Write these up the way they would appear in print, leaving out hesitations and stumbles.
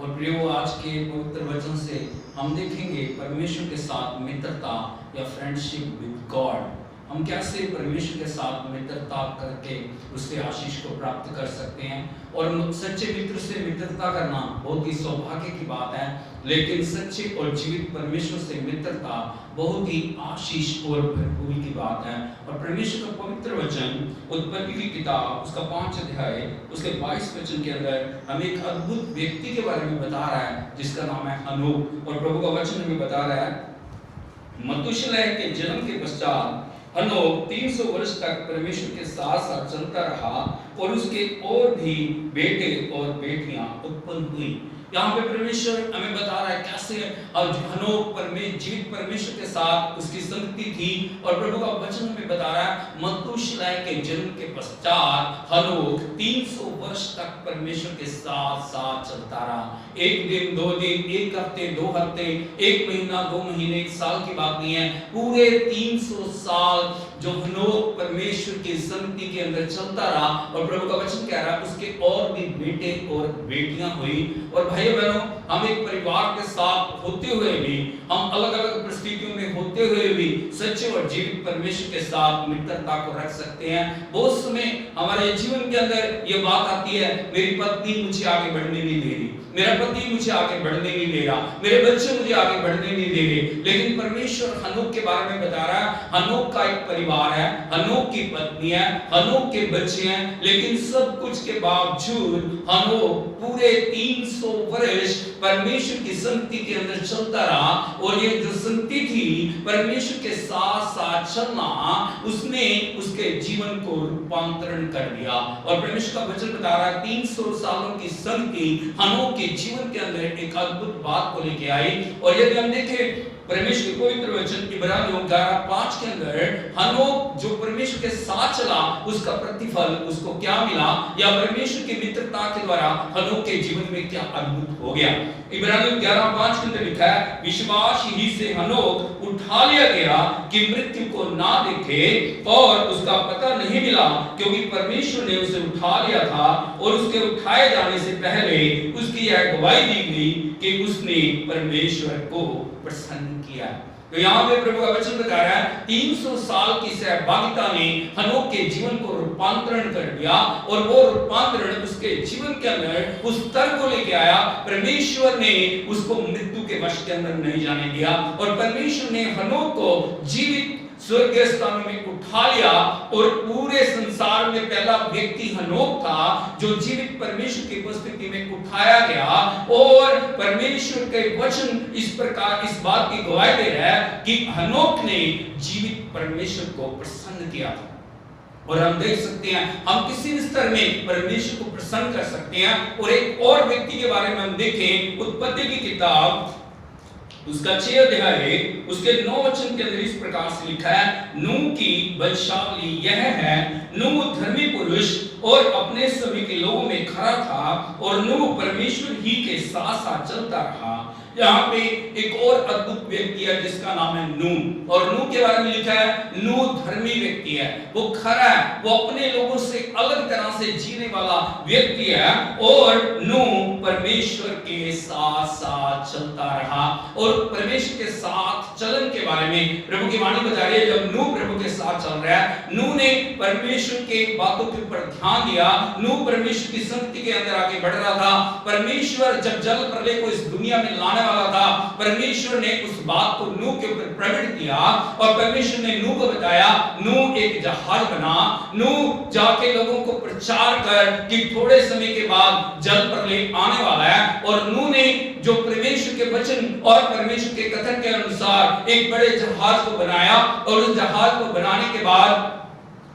और प्रियो, आज के पवित्र वचन से हम देखेंगे परमेश्वर के साथ मित्रता या फ्रेंडशिप विद गॉड। हम कैसे परमेश्वर के साथ मित्रता करके उससे आशीष को प्राप्त कर सकते हैं। और सच्चे मित्र से मित्रता करना बहुत ही सौभाग्य की बात है, लेकिन सच्चे और जीवित परमेश्वर से मित्रता बहुत ही आशीष और भरपूरी की बात है। और परमेश्वर का पवित्र वचन उत्पत्ति की किताब उसका 5 अध्याय उसके 22 वचन के अंदर हमें एक अद्भुत व्यक्ति के बारे में बता रहा है जिसका नाम है हनोक। और प्रभु का वचन हमें बता रहा है मथुशेलह के जन्म के पश्चात हनोक 300 वर्ष तक परमेश्वर के साथ साथ चलता रहा और उसके और भी बेटे और बेटियां उत्पन्न हुई। यहाँ पे परमेश्वर हमें बता रहा है कैसे हनोक जीवित परमेश्वर के साथ उसकी संगति थी। और प्रभु का वचन हमें बता रहा है मथुशेलह के जन्म के पश्चात हनोक 300 वर्ष तक परमेश्वर के साथ साथ चलता रहा। एक दिन, 2 दिन, 1 हफ्ते, 2 हफ्ते, 1 महीना, 2 महीने, 1 साल की बात नहीं है, पूरे 300 साल जो हनोक परमेश्वर की संगति के अंदर चलता रहा। और प्रभु का वचन कह रहा है उसके और भी बेटे और बेटियां हुई। और भाइयों बहनों, हम एक परिवार के साथ होते हुए भी, हम अलग अलग परिस्थितियों में होते हुए भी सच्चे और जीवित परमेश्वर के साथ मित्रता को रख सकते हैं। बहुत समय हमारे जीवन के अंदर ये बात आती है, मेरी पत्नी मुझे आगे बढ़ने नहीं दे रही, मेरा पति मुझे आगे बढ़ने नहीं दे रहा, मेरे बच्चे मुझे आगे बढ़ने नहीं दे रहे। लेकिन परमेश्वर हनोक के बारे में बता रहा है, हनोक का एक परिवार है, हनोक की पत्नी है, हनोक के बच्चे हैं, लेकिन सब कुछ के बावजूद हनोक पूरे 300 वर्ष परमेश्वर की संगति के अंदर चलता रहा। और ये जो संगति थी परमेश्वर के साथ साथ चलना, उसने उसके जीवन को रूपांतरण कर दिया। और परमेश्वर का वचन बता रहा है 300 सालों की संगति हनोक के जीवन के अंदर एक अद्भुत बात को लेके आई। और यदि हम देखें परमेश्वर के पवित्र वचन इब्रानियों 11:5 के अंदर हनोक जो परमेश्वर के साथ चला उसका प्रतिफल उसको क्या मिला, या परमेश्वर की मित्रता के द्वारा हनोक के जीवन में क्या अद्भुत हो गया। इब्रानियों 11:5 के अंदर लिखा है विश्वास ही से हनोक उठा लिया गया कि मृत्यु को ना देखे और उसका पता नहीं मिला, क्योंकि परमेश्वर ने उसे उठा लिया था और उसके उठाए जाने से पहले उसकी यह गवाही दी गई कि उसने परमेश्वर को प्रसन्न किया। तो यहाँ पे प्रभु का वचन बता रहा है 300 साल की सहभागिता ने हनोक के जीवन को रूपांतरण कर दिया। और वो रूपांतरण उसके जीवन के अंदर उस स्तर को लेके आया, परमेश्वर ने उसको मृत्यु के वश के अंदर नहीं जाने दिया। और परमेश्वर ने हनोक को जीवित स्वर्गीय स्थान में उठा लिया। और पूरे संसार में पहला व्यक्ति हनोक था जो जीवित परमेश्वर की उपस्थिति में उठाया गया। और परमेश्वर के वचन इस प्रकार इस बात की गवाही दे रहा है कि हनोक ने जीवित परमेश्वर को प्रसन्न किया था। और हम देख सकते हैं हम किसी भी स्तर में परमेश्वर को प्रसन्न कर सकते हैं। और एक और व्यक्ति के बारे में हम देखें उत्पत्ति की किताब उसका 6 अध्याय उसके 9 वचन के अंदर इस प्रकार से लिखा है नूह की वंशावली यह है, नूह धर्मी पुरुष और अपने सभी के लोगों में खरा था और नूह परमेश्वर ही के साथ साथ चलता रहा। यहाँ पे एक और अद्भुत व्यक्ति है जिसका नाम है नूह। और नूह के बारे में लिखा है नूह धर्मी व्यक्ति है, वो खरा है, वो अपने लोगों से अलग तरह से जीने वाला व्यक्ति है। और नूह परमेश्वर के साथ साथ चलता रहा। और परमेश्वर के साथ चलन के बारे में प्रभु की वाणी बता रही है, जब नूह प्रभु के साथ चल रहा है, नूह ने परमेश्वर के बातों के ऊपर ध्यान दिया, नूह परमेश्वर की संगति के अंदर आगे बढ़ रहा था। परमेश्वर जब जल प्रलय को इस दुनिया में लाने वाला था, परमेश्वर ने उस बात को नूह के ऊपर प्रकट किया। और परमेश्वर ने नूह को बताया नूह एक जहाज बना, नूह जाके लोगों को प्रचार कर कि थोड़े समय के बाद जल प्रलय आने वाला है। और नूह ने जो परमेश्वर के वचन और परमेश्वर के कथन के अनुसार एक बड़े जहाज को बनाया। और उस जहाज को बनाने के बाद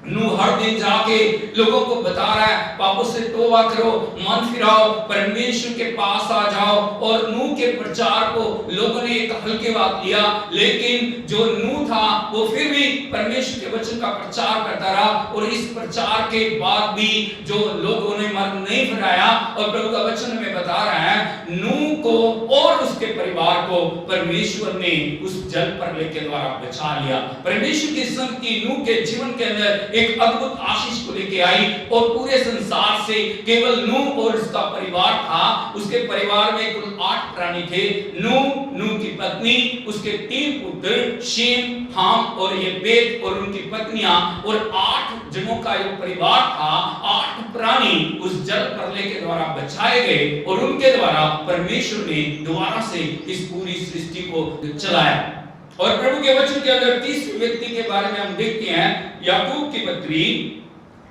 नूह हर दिन जाके लोगों को बता रहा है पापों से तौबा करो, मन फिराओ, परमेश्वर के पास आ जाओ। और नूह के प्रचार को लोगों ने एक हल्के बात लिया, लेकिन जो नूह था वो फिर भी परमेश्वर के वचन का प्रचार करता रहा। और इस प्रचार के बाद भी जो लोगों ने मन नहीं फिराया। और प्रभु का वचन हमें बता रहा है नूह को और उस उसके परिवार को परमेश्वर ने उस जल प्रलय के द्वारा बचा लिया। परमेश्वर की संगति नूह के जीवन के अंदर एक अद्भुत आशीष को लेके आई और पूरे संसार से केवल नूह और उसका परिवार था। उसके परिवार में कुल 8 प्राणी थे। नूह की पत्नी, उसके 3 पुत्र शेम, हाम और येपेत और उनकी पत्नियां और 8 जनों का एक परिवार था। 8 प्राणी उस जल प्रलय के द्वारा बचाए गए और उनके द्वारा परमेश्वर ने दोबारा से इस पूरी सृष्टि को चलाया। और प्रभु के वचन के अंदर तीसरे व्यक्ति के बारे में हम देखते हैं, याकूब की पत्री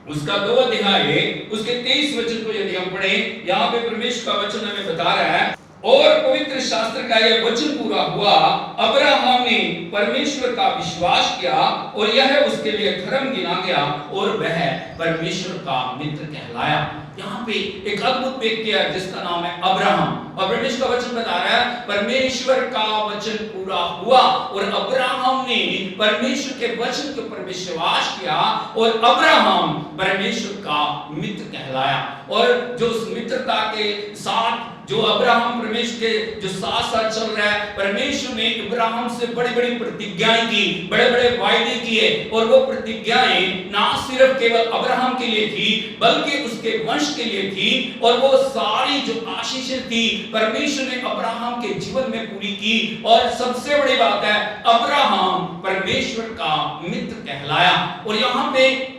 उसका 2 अध्याय उसके 23 वचन को यदि हम पढ़ें, यहाँ पे परमेश्वर का वचन हमें बता रहा है, और पवित्र शास्त्र का यह वचन पूरा हुआ, अब्राहम ने परमेश्वर का विश्वास किया और यह उसके लिए धर्म गिना गया और वह परमेश्वर का मित्र कहलाया। यहाँ पे एक अद्भुत व्यक्ति है जिसका नाम है अब्राहम। और परमेश्वर का वचन बता रहा है परमेश्वर का वचन पूरा हुआ और अब्राहम ने परमेश्वर के वचन के ऊपर विश्वास किया और अब्राहम परमेश्वर का मित्र कहलाया। और जो उस मित्रता के साथ जो अब्राहम परमेश्वर के जो साथ साथ चल रहा है, परमेश्वर ने अब्राहम से बड़ी बड़ी प्रतिज्ञाएं की, बड़े बड़े वायदे किए और वो प्रतिज्ञाएं ना सिर्फ केवल अब्राहम के लिए थी बल्कि उसके वंश के लिए थी। और वो सारी जो आशीषें थी परमेश्वर ने अब्राहम के जीवन में पूरी की। और सबसे बड़ी बात है, अब्राहम परमेश्वर का मित्र कहलाया। और यहाँ पे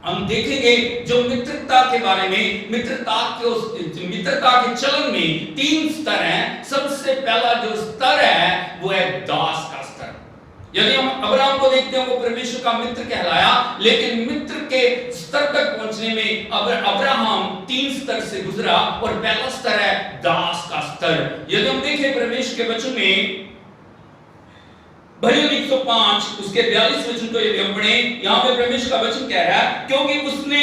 हम देखेंगे जो मित्रता के बारे में, मित्रता के चलन में 3 स्तर हैं। सबसे पहला जो स्तर है वो है दास का स्तर। यदि हम अब्राहम को देखते हैं, वो परमेश्वर का मित्र कहलाया, लेकिन मित्र के स्तर तक पहुंचने में अब्राहम 3 स्तर से गुजरा और पहला स्तर है दास का स्तर। यदि हम देखें परमेश्वर के वचन में भजन 105 उसके 42 वचन को यदि हम पढ़ें, यहाँ पे परमेश्वर का वचन कह रहा है, क्योंकि उसने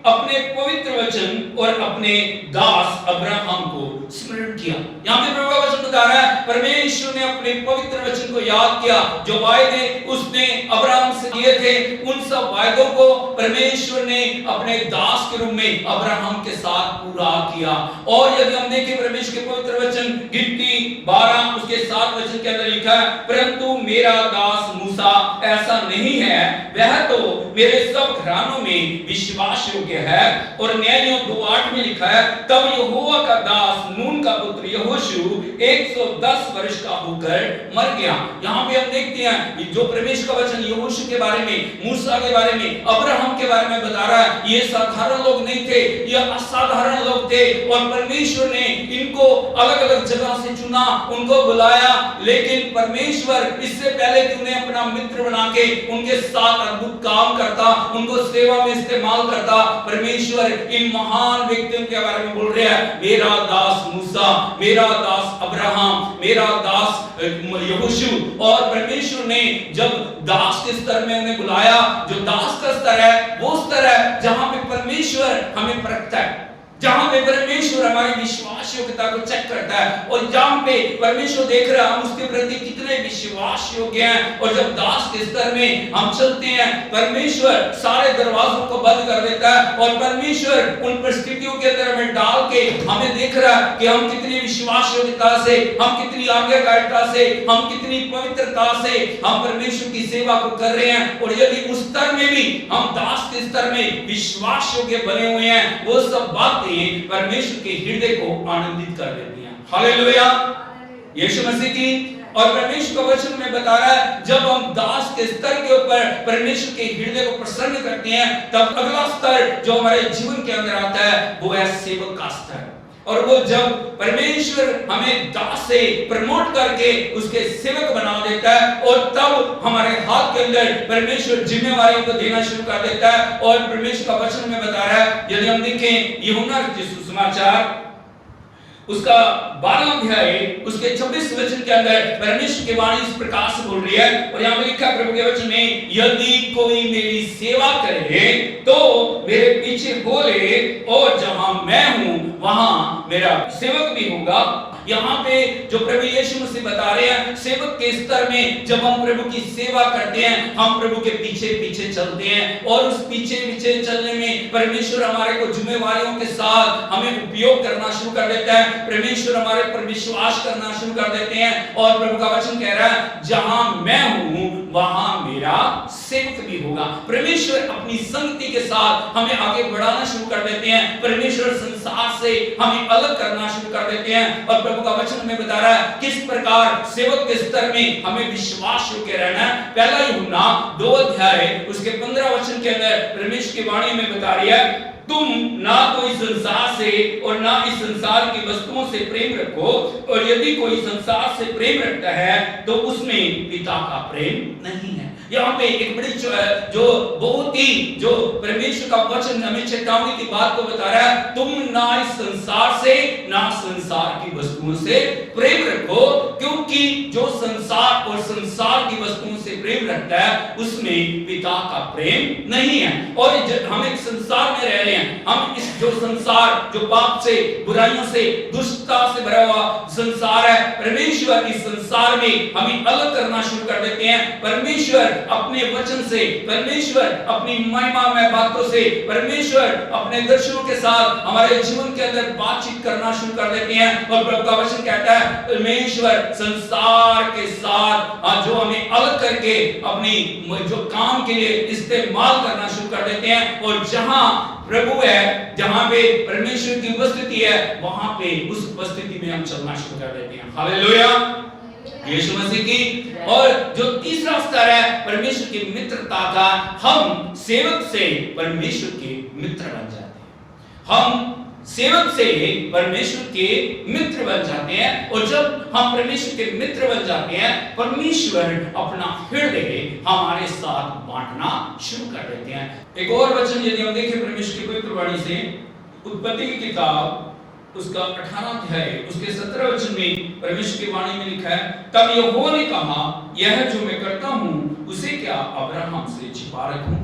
अपने पवित्र वचन और अपने दास अब्राहम को स्मरण किया। यहाँ पे प्रभु का वचन बता रहा है परमेश्वर ने अपने पवित्र वचन को याद किया। जो वायदे उसने अब्राहम से किए थे उन सब वायदों को परमेश्वर ने अपने दास के रूप में अब्राहम के साथ पूरा किया। और यदि हम देखें परमेश्वर के पवित्र वचन गिनती 12 उसके 7 वचन के अंदर लिखा है, परंतु मेरा दास मूसा ऐसा नहीं है, वह तो मेरे सब घरानों में विश्वास योग्य है। और न्यायों 2:8 में लिखा है, तब यहोवा का दास नून का पुत्र यहोशू 110 वर्ष का होकर मर गया। यहाँ पे हम देखते हैं जो परमेश्वर का वचन यहोशू के बारे में, मूसा के बारे में, अब्राहम के बारे में बता रहा है। ये साधारण लोग नहीं थे, ये असाधारण लोग थे और परमेश्वर ने इनको अलग अलग जगह से चुना, उनको बुलाया। लेकिन परमेश्वर इससे पहले कि उन्हें अपना मित्र बना के उनके साथ अद्भुत काम करता, उनको सेवा में इस्तेमाल करता, परमेश्वर इन महान व्यक्तियों के बारे में बोल रहा है, मेरा दास मूसा, मेरा दास अब्राहम, मेरा दास यहोशू। और परमेश्वर ने जब दास के स्तर में उन्हें बुलाया, जो दास का स्तर है वो स्तर है जहां पे परमेश्वर हमें परखता है, जहां पे परमेश्वर हमारी विश्वास योग्यता को चेक करता है और जहां पे परमेश्वर देख रहा है हम उसके प्रति कितने विश्वास योग्य हैं। और जब दास के स्तर में हम चलते हैं, परमेश्वर सारे दरवाजों को बंद कर देता है और परमेश्वर उन परिस्थितियों के अंदर हमें डाल के हमें देख रहा है कि हम कितनी विश्वास योग्यता से, हम कितनी आज्ञाकारिता से, हम कितनी पवित्रता से हम परमेश्वर की सेवा को कर रहे हैं। और यदि उस स्तर में भी हम दास के स्तर में विश्वास योग्य बने हुए हैं, वो सब बातें परमेश्वर के हृदय को आनंदित कर देती हैं। हालेलुया, यीशु मसीह की। और परमेश्वर का वचन में बता रहा है जब हम दास के स्तर के ऊपर परमेश्वर के हृदय को प्रसन्न करते हैं, तब अगला स्तर जो हमारे जीवन के अंदर आता है वो है सेवक का स्तर। और वो जब परमेश्वर हमें दास से प्रमोट करके उसके सेवक बना देता है और तब हमारे हाथ के अंदर परमेश्वर जिम्मेवारियों को देना शुरू कर देता है। और परमेश्वर का वचन में बता रहा है, यदि हम देखें यूहन्ना के सुसमाचार उसका 12 अध्याय उसके 26 वचन के अंदर परमेश्वर की वाणी इस प्रकार से बोल रही है। और यहाँ पे लिखा है प्रभु के वचन में, यदि कोई मेरी सेवा करे तो मेरे पीछे बोले और जहां मैं हूं वहां मेरा सेवक भी होगा। यहाँ पे जो प्रभु यीशु मसीह बता रहे हैं, सेवक के स्तर में जब हम प्रभु की सेवा करते हैं, हम प्रभु के पीछे पीछे चलते हैं और उस पीछे पीछे चलने में परमेश्वर हमारे को जिम्मेवारियों के साथ हमें उपयोग करना शुरू कर देता है। परमेश्वर हमारे पर विश्वास करना शुरू कर देते हैं और प्रभु का वचन कह रहा है, जहां मैं हूं वहां मेरा सेवक भी होगा। परमेश्वर अपनी संगति के साथ हमें आगे बढ़ाना शुरू कर देते हैं। परमेश्वर संसार से हमें अलग करना शुरू कर देते हैं और प्रभु का वचन हमें बता रहा है किस प्रकार सेवक के स्तर में हमें विश्वास के रहना है। पहला यूहन्ना 2 अध्याय उसके 15 वचन के अंदर परमेश्वर की वाणी में बता रही है, तुम ना तो इस संसार से और ना इस संसार की वस्तुओं से प्रेम रखो, और यदि कोई संसार से प्रेम रखता है तो उसमें पिता का प्रेम नहीं है। यहाँ पे एक बड़ी जो बहुत ही जो परमेश्वर का वचन हमें चेतावनी की बात को बता रहा है, तुम ना इस संसार से ना संसार की वस्तुओं से प्रेम रखो, क्योंकि जो संसार और संसार की वस्तुओं से प्रेम रखता है उसमें पिता का प्रेम नहीं है। और हम एक संसार में रह रहे हैं, हम इस जो संसार जो पाप से, बुराइयों से, दुष्टता से भरा हुआ संसार है, परमेश्वर इस संसार में हमें अलग करना शुरू कर देते हैं। परमेश्वर अपने वचन से, परमेश्वर अपनी महिमामय बातों से, परमेश्वर अपने दर्शनों के साथ हमारे जीवन के अंदर बातचीत करना शुरू कर देते हैं। और प्रभु का वचन कहता है परमेश्वर संसार के साथ जो हमें अलग करके अपनी जो काम के लिए इस्तेमाल करना शुरू कर देते हैं, और जहां प्रभु है, जहां पे परमेश्वर की उपस्थिति है, वहां पे उस उपस्थिति में हम चलना शुरू कर देते हैं। हालेलुया, यीशु मसीह की। और जो तीसरा स्तर है परमेश्वर की मित्रता का, हम सेवक से परमेश्वर के मित्र बन जाते हैं। हम सेवक से परमेश्वर के मित्र बन जाते हैं, और जब हम परमेश्वर के मित्र बन जाते हैं, परमेश्वर अपना हृदय हमारे साथ बांटना शुरू कर देते हैं। एक और वचन यदि हम देखें परमेश्वर की पवित्र वाणी से, उत्पत्ति की किताब उसका 18 अध्याय उसके 17 वचन में परमेश्वर की वाणी में लिखा है, तब यहोवा ने कहा, यह जो मैं करता हूं उसे क्या अब्राहम से छिपा रखूं।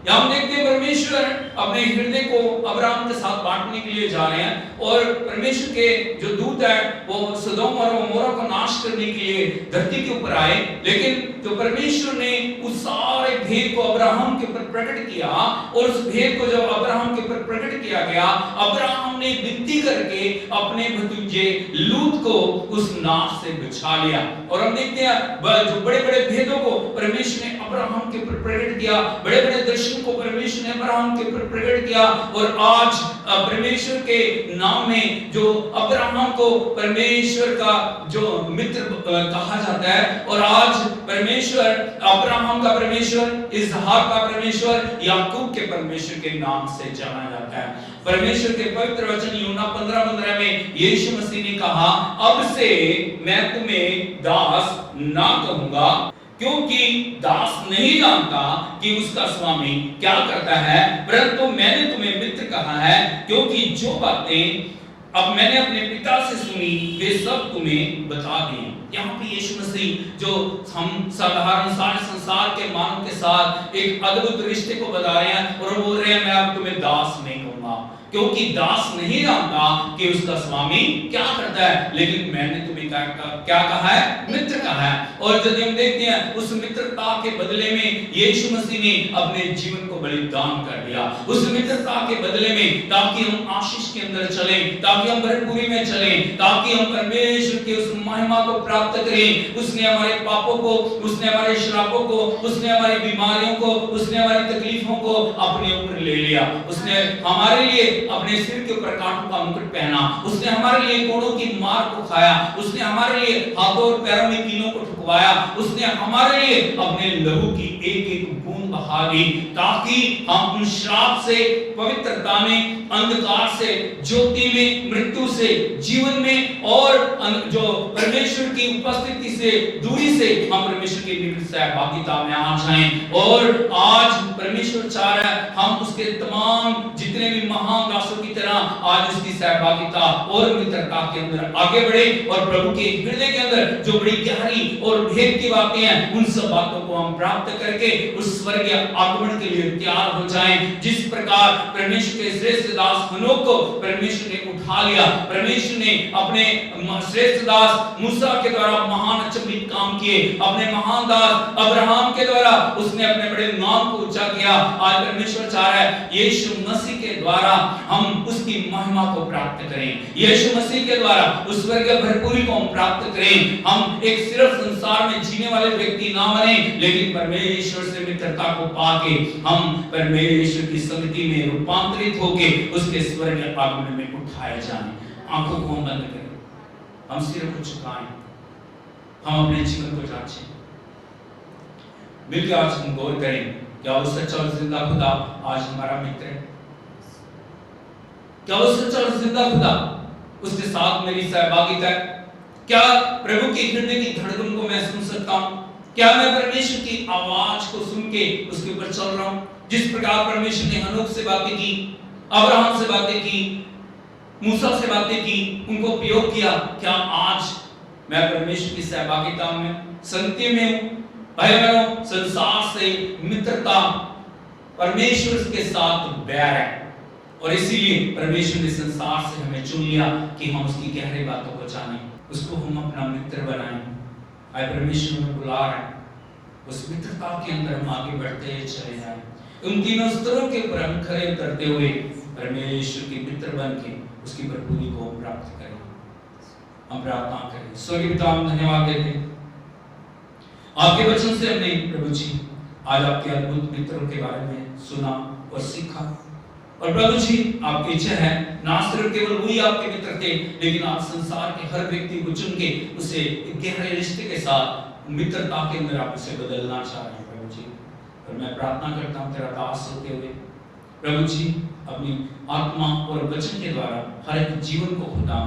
या हम देखते हैं परमेश्वर अपने हृदय को अब्राहम के साथ बांटने के लिए जा रहे हैं, और परमेश्वर के जो दूत है वो सदोम और गमोरा को नाश करने के लिए धरती के ऊपर आए, लेकिन जो परमेश्वर ने उस सारे भेद को अब्राहम के ऊपर प्रकट किया, और उस भेद को जब अब्राहम के ऊपर प्रकट किया गया, अब्राहम ने विनती करके अपने भतीजे लूत को उस नाव से बचा लिया। और हम देखते हैं जो बड़े बड़े भेदों को परमेश्वर ने अब्राहम के ऊपर प्रकट किया, बड़े बड़े दर्शन को परमेश्वर ने अब्राहम के ऊपर प्रकट किया, और आज परमेश्वर के नाम में जो अब्राहम को परमेश्वर का जो मित्र कहा जाता है, और आज परमेश्वर अब्राहम का परमेश्वर, इसहाक का परमेश्वर, याकूब के परमेश्वर के नाम से जाना जाता है। परमेश्वर के पवित्र वचन यूहन्ना 15:15 में यीशु मसीह ने कहा, अब से मैं तुम्हें दास ना कहूंगा, क्योंकि दास नहीं जानता कि उसका स्वामी क्या करता है, परंतु मैंने तुम्हें मित्र कहा है, क्योंकि जो बातें अब मैंने अपने पिता से सुनी वे सब तुम्हें बता दी। यहाँ पे यीशु मसीह जो हम साधारण सारे संसार के मानव के साथ एक अद्भुत रिश्ते को बता रहे हैं, और बोल रहे हैं मैं अब तुम्हें दास नहीं कहूंगा, क्योंकि दास नहीं जानता कि उसका स्वामी क्या करता है, लेकिन मैंने तुम्हें क्या कहा है, मित्र कहा है। और जब हम देखते हैं उस मित्रता के बदले में यीशु मसीह ने अपने जीवन को बलिदान कर दिया, उस मित्रता के बदले में, ताकि हम आशीष के अंदर चलें, ताकि हम भरपूरी में चलें, ताकि हम परमेश्वर की उस महिमा को प्राप्त करें। उसने हमारे पापों को, उसने हमारे श्रापों को, उसने हमारी बीमारियों को, उसने हमारी तकलीफों को अपने ऊपर ले लिया। उसने हमारे लिए अपने सिर के ऊपर कांटों का मुकुट पहना, उसने हमारे लिए कोड़ों की मार को खाया, उसने हमारे लिए हाथों और पैरों में कीलों को ठुकवाया, उसने हमारे लिए अपने लहू की एक एक बूंद बहा दी, ताकि हम श्राप से पवित्रता में, अंधकार से ज्योति में, मृत्यु से जीवन में, और जो परमेश्वर की उपस्थिति से दूरी से हम परमेश्वर की निकट सहभागिता में आ जाएं। और आज परमेश्वर चाह रहा है हम उसके तमाम जितने भी महान दासों की तरह आज उसकी सहभागिता और मित्रता के अंदर आगे बढ़े, और प्रभु के हृदय के अंदर जो बड़ी गहरी और जो भेद की बातें हैं उन सब बातों को हम प्राप्त करके उस स्वर्गीय आगमन के लिए तैयार हो जाएं। जिस प्रकार परमेश्वर के श्रेष्ठ दास हनोक को परमेश्वर ने उठा लिया, परमेश्वर ने अपने श्रेष्ठ दास मूसा के द्वारा महान अचंभित काम किए, अपने महान दास अब्राहम के द्वारा उसने अपने बड़े नाम को ऊंचा किया। आज परमेश्वर चाह रहा है यीशु मसीह के द्वारा हम उसकी महिमा को प्राप्त करें, यीशु मसीह के द्वारा उस स्वर्गीय भरपूरी को हम प्राप्त करें। हम एक सिर्फ संसार में जीने वाले व्यक्ति ना बने, लेकिन परमेश्वर से मित्रता को पाके हम परमेश्वर की संगति में रूपांतरित होके उसके स्वर्गीय आगमन में उठाए जाएं। आंखों को हम बंद करें, हम सिर को झुकाएं, हम अपने जीवन को जांचें, मिलकर आज हम गौर करें क्या वो सच्चा और जिंदा खुदा आज हमारा मित्र है? क्या वो सच्चा और जिंदा खुदा उसके साथ मेरी सहभागिता है? क्या प्रभु के हृदय की धड़कन को मैं सुन सकता हूं? क्या मैं परमेश्वर की आवाज को सुन के उसके ऊपर चल रहा हूं? जिस प्रकार परमेश्वर ने हनोक से बातें की, अब्राहम से बातें की, मूसा से बातें की, उनको प्रयोग किया, क्या आज मैं परमेश्वर की सहभागिता में संगति में हूं? भाई बहनों, संसार से मित्रता परमेश्वर के साथ बैर है और इसीलिए परमेश्वर ने संसार से हमें चुन लिया कि हम उसकी गहरी बातों को जानें, उसको हम अपना मित्र बनाएं। आज परमेश्वर हमें बुला रहा है, उस मित्रता के अंदर हम आगे बढ़ते चले जाएं। उन तीनों स्तरों के ऊपर हम खड़े उतरते हुए परमेश्वर के मित्र बन के उसकी भरपूरी को प्राप्त करें। हम प्रार्थना करें। स्वर्गीय पिता, हम धन्यवाद देते हैं आपके वचन से हमने प्रभु जी आज आपके अद्भुत मित्रों के बारे में सुना और सीखा। और प्रभु जी आपकी इच्छा है ना सिर्फ केवल वही आपके मित्र थे, लेकिन आप संसार के हर व्यक्ति को चुन के उसे एक गहरे रिश्ते के साथ मित्रता के अंदर आप उसे बदलना चाह रहे हैं प्रभु जी। और मैं प्रार्थना करता हूँ तेरा दास होते हुए प्रभु जी अपनी आत्मा और वचन के द्वारा हर एक जीवन को खुदा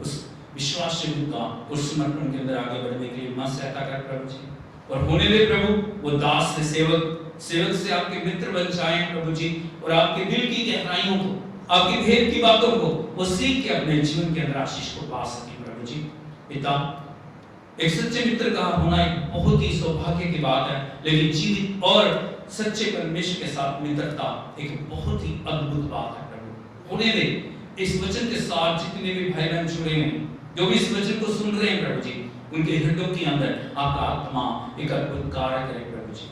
उस विश्वास योग्यता और समर्पण के अंदर आगे बढ़ने के लिए मत सहायता कर प्रभु जी। और होने दे प्रभु वो दास से सेवक, सेवक से आपके मित्र बन जाएं प्रभु जी, और आपके दिल की गहराइयों को, आपकी भेद की बातों को वो सीख के अपने जीवन के अंदर आशीष को पा सके प्रभु जी। पिता, एक सच्चे मित्र का होना एक बहुत ही सौभाग्य की बात है, लेकिन जीवित और सच्चे परमेश्वर के साथ मित्रता एक बहुत ही अद्भुत बात है प्रभु। होने दे इस वचन के साथ जितने भी भाई बहन जुड़े हैं, जो भी इस वचन को सुन रहे हैं प्रभु जी, उनके हृदयों के अंदर आपका आत्मा एक अद्भुत कार्य करे प्रभु जी।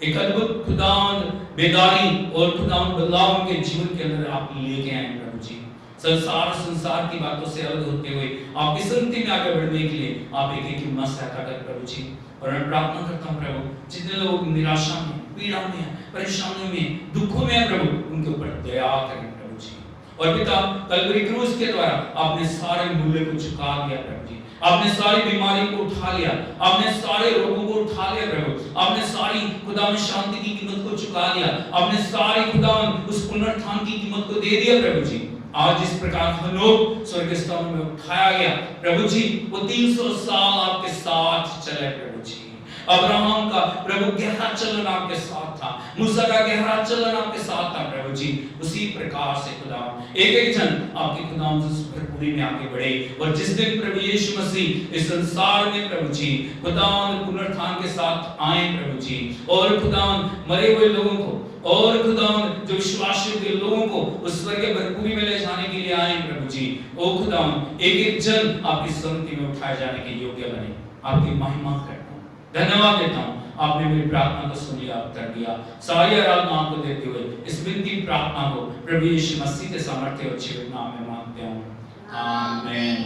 एक अद्भुत खुदावंद बेदारी और खुदावंद बदलाव उनके जीवन के अंदर आप लेके आए प्रभु जी। संसार की बातों से अलग होते हुए आपकी संगति में आगे बढ़ने के लिए आप एक एक हिम्मत सहायता करें प्रभु जी। और मैं प्रार्थना करता हूँ प्रभु, जितने लोग निराशा में, पीड़ा में, परेशानियों में, दुखों में है प्रभु, उनके ऊपर दया करें प्रभु जी। और पिता, कलवरी क्रूस के द्वारा आपने सारे मूल्य को चुका दिया प्रभु जी, आपने सारी बीमारी को उठा लिया, आपने सारे रोगों को उठा लिया प्रभु, आपने सारी खुदा में शांति की कीमत को चुका दिया, आपने सारी खुदा उस पुनरुत्थान की कीमत को दे दिया प्रभु जी। आज जिस प्रकार हनोक स्वर्गस्थान में उठाया गया प्रभु जी, वो 300 साल आपके साथ चले प्रभु जी। अब्राहम का प्रभु गहरा चलन आपके साथ था, मूसा का गहरा चलन आपके साथ था प्रभु जी। उसी प्रकार से खुदा एक एक जन आपके खुदा भरपूरी में आगे बढ़े। और जिस दिन प्रभु यीशु मसीह इस संसार में प्रभु जी खुदा पुनरुत्थान के साथ आए प्रभु जी, और खुदा मरे हुए लोगों को और खुदा जो विश्वासियों के लोगों को उस स्वर्गीय भरपूरी में ले जाने के लिए आए प्रभु जी, ओ खुदा एक एक जन आपकी संगति में उठाए जाने के योग्य बने। आपकी महिमा करता हूं, धन्यवाद देता हूं, आपने मेरी प्रार्थना को सुन लिया, कर दिया। सारी आराधना आपको देते हुए इस विनती प्रार्थना को प्रभु यीशु मसीह के सामर्थ्य और जीवित नाम में मांगते हूं, आमीन।